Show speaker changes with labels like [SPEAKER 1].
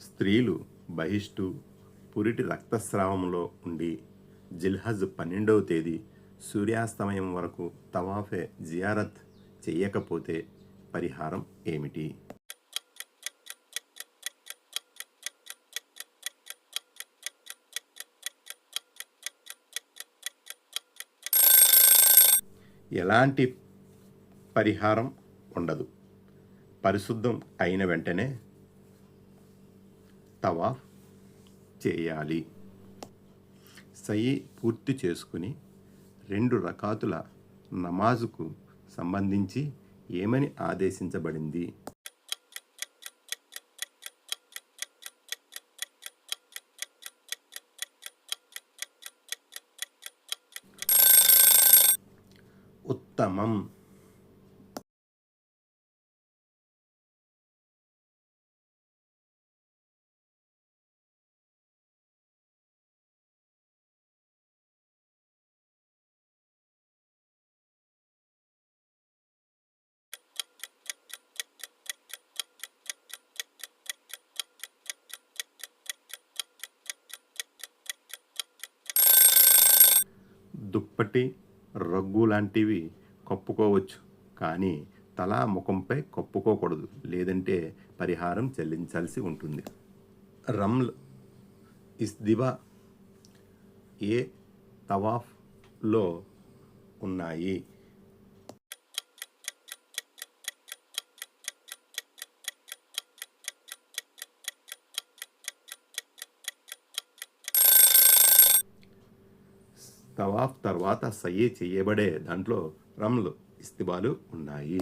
[SPEAKER 1] స్త్రీలు బహిష్టు పురిటి రక్తస్రావంలో ఉండి జిల్హజ్ 12వ తేదీ సూర్యాస్తమయం వరకు తవాఫే జియారత్ చెయ్యకపోతే పరిహారం ఏమిటి? ఎలాంటి పరిహారం ఉండదు. పరిశుద్ధం అయిన వెంటనే తవాఫ్ చేయాలి. సయి పూర్తి చేసుకుని 2 రకాతుల నమాజుకు సంబంధించి ఏమని ఆదేశించబడింది? ఉత్తమం. దుప్పటి, రగ్గు లాంటివి కప్పుకోవచ్చు, కానీ తల ముఖంపై కప్పుకోకూడదు, లేదంటే పరిహారం చెల్లించాల్సి ఉంటుంది. రమ్ల్, ఇస్దిబా ఏ తవాఫ్లో ఉన్నాయి? తవాఫ్ తర్వాత సయ్యి చేయబడే దాంట్లో రమ్ల్, ఇస్తిబాలు ఉన్నాయి.